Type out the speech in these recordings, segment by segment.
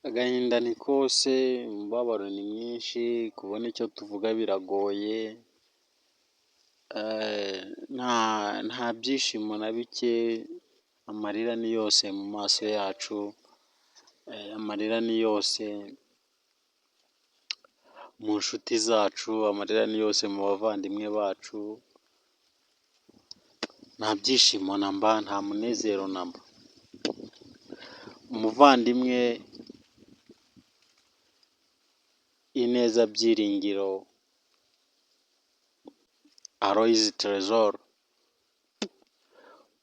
Agahinda ni kose, umubabaro ni mwinshi, kubona icyo tuvuga biragoye, nta byishimo na bike, amarira ni yose mu maso yacu, amarira ni yose mu nshuti zacu, amarira ni yose mu bavandimwe bacu, nta byishimo na mba, nta munezero na mba. Umuvandimwe Ineza Byiringiro Aloys Tresor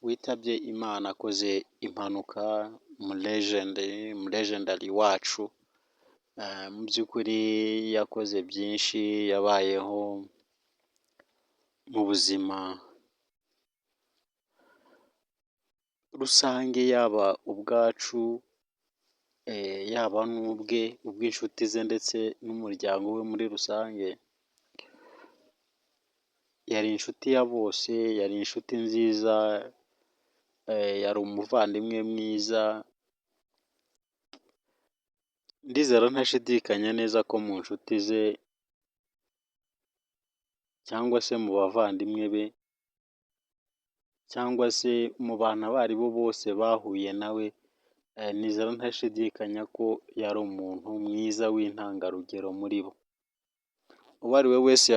witabye Imana akoze impanuka, umulegendary wacu, mu by'ukuri yakoze byinshi, yabayeho mu buzima rusange, yaba ubwacu, yaba n'ubwe, ubw'inshuti ze ndetse n'umuryango we muri rusange. Yari inshuti ya bose, yari inshuti nziza, yari umuvandimwe mwiza, ndizera ntashidikanya neza ko mu nshuti ze cyangwa se mu bavandimwe be cyangwa se mu bantu abo ari bo bose bahuye nawe, nizera ntashidikanya ko yari umuntu mwiza w'intangarugero muri bo. Uwo ari we wese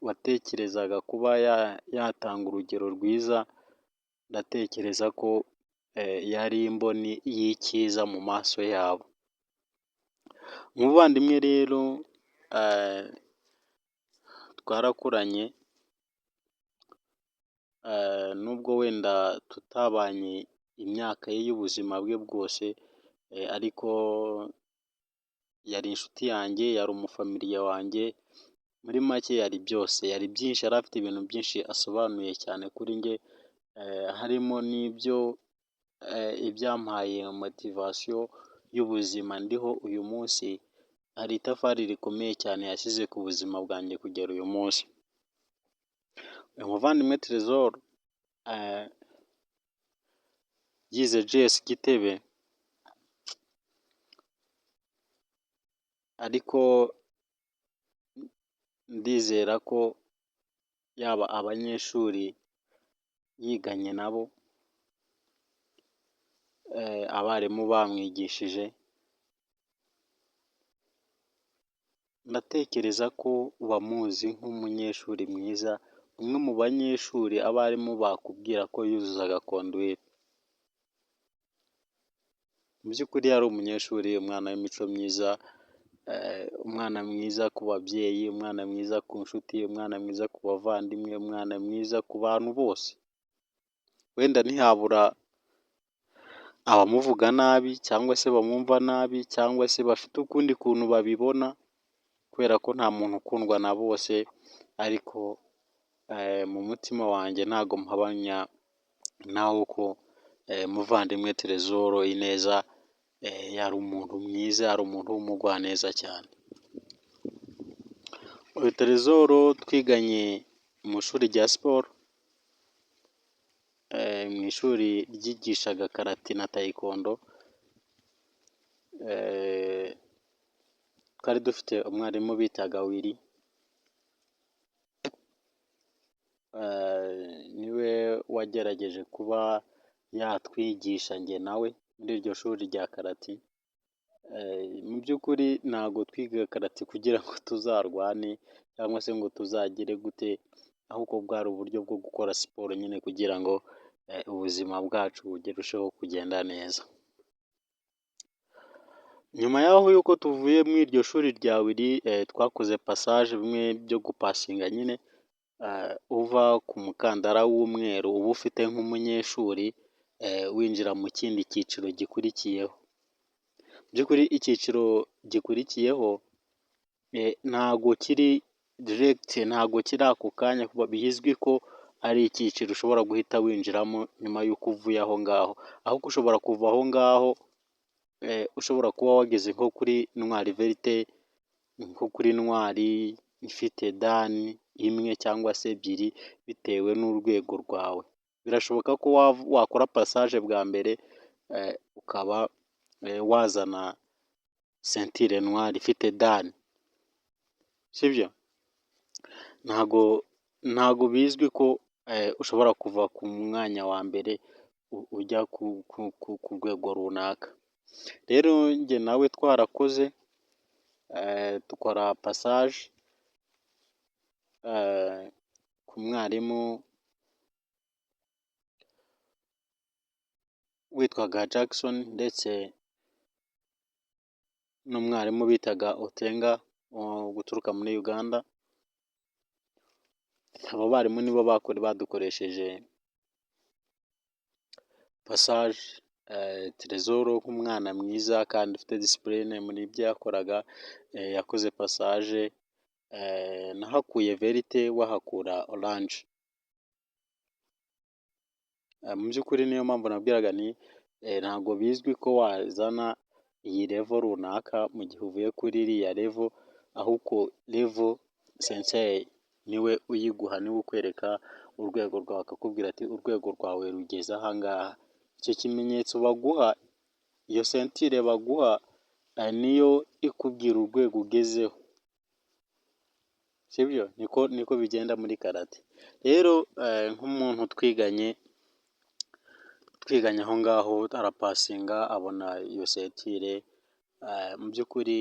watekerezaga kuba yatanga urugero rwiza, ndatekereza ko yari imboni y'icyiza mu maso yabo. Umuvandimwe rero twarakuranye, nubwo wenda tutabanye imyaka ye y'ubuzima bwe bwose, ariko yari inshuti yanjye, yari umufamiliya wanjye, muri make yari byose, yari byinshi, yari afite ibintu byinshi asobanuye cyane kuri njye, harimo n'ibyo ibyampaye motivasiyo y'ubuzima ndiho uyu munsi. Hari itafari rikomeye cyane yashyize ku buzima bwanjye kugera uyu munsi. Umuvandimwe Tresor yize JS Gitebe, ariko ndizera ko yaba abanyeshuri yiganye nabo, abarimu bamwigishije, ndatekereza ko bamuzi nk'umunyeshuri mwiza, umwe mu banyeshuri abarimu bakubwira ko yuzuzaga conduite. Mu by'ukuri yari umunyeshuri, umwana w'imico myiza, umwana mwiza ku babyeyi, umwana mwiza ku nshuti, umwana mwiza ku bavandimwe, umwana mwiza ku bantu bose. Wenda ntihabura abamuvuga nabi cyangwa se bamwumva nabi cyangwa se bafite ukundi kuntu babibona, kubera ko nta muntu ukundwa na bose, ariko mu mutima wanjye ntago mpabanya nawo ko umuvandimwe Tresor Ineza yari umuntu mwiza, yari umuntu w'umugwaneza cyane. Uyu Tresor twiganye mu ishuri rya siporo, mu ishuri ryigishaga karate na taekwondo, twari dufite umwarimu bitaga Willy, niwe wagerageje kuba yatwigisha njye nawe muri iryo shuri rya karate. Mu by'ukuri ntabwo twiga karate kugira ngo tuzarwane cyangwa se ngo tuzagire gute, ahubwo bwari uburyo bwo gukora siporo nyine kugira ngo ubuzima bwacu burusheho kugenda neza. Nyuma y'aho yuko tuvuye muri iryo shuri rya Willy, twakoze passage, bimwe byo gupasinga nyine, uva ku mukandara w'umweru uba ufite nk'umunyeshuri, winjira mu kindi cyiciro gikurikiyeho. Mu by'ukuri icyiciro gikurikiyeho ntago kiri direct, ntago kiri ako kanya, bizwi ko ari icyiciro ushobora guhita winjiramo nyuma y'uko uvuye aho ngaho, ahubwo ushobora kuva aho ngaho, ushobora kuba wageze nko kuri Ntwari verite, nko kuri Ntwari ifite dani imwe cyangwa se ebyiri, bitewe n'urwego rwawe. Birashoboka ko wakora passage bwa mbere, ukaba wazana sentire noire ifite dani, sibyo? Ntago bizwi ko ushobora kuva ku mwanya wa mbere ujya ku rwego runaka. Rero njye nawe twarakoze dukora passage ku mwarimu witwaga Jackson ndetse n'umwarimu bitaga Otenga guturuka muri Uganda. Abo barimu nibo badukoresheje passage. Tresor nk'umwana mwiza kandi ufite discipline muri ibyo yakoraga, yakoze passage. Nahakuye verite wahakura orange. Mu by'ukuri niyo mpamvu nabwiraga nti ntabwo bizwi ko wazana iyi level runaka mu gihe uvuye kuri iriya level, ahubwo level sensei niwe uyiguha, niwe ukwereka urwego rwawe, akakubwira ati urwego rwawe rugeze aha ngaha. Icyo kimenyetso baguha, iyo sentire baguha niyo ikubwira urwego ugezeho, sibyo? Niko bigenda muri karate. Rero nk'umuntu twiganye aho ngaho arapasinga abona iyo sentire. Mu by'ukuri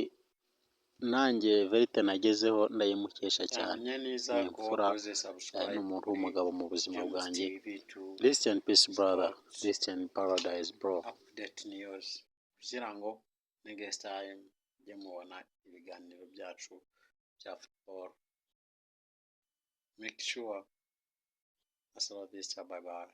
nanjye verite nagezeho ndayimukesha cyane. Ni imfura, ni umuntu w'umugabo mu buzima bwanjye. Rest in peace brother, rest in paradise bro. Update news kugira ngo next time mujye mubona ibiganiro byacu bya football. Make sure. Hasta la vista, bye bye.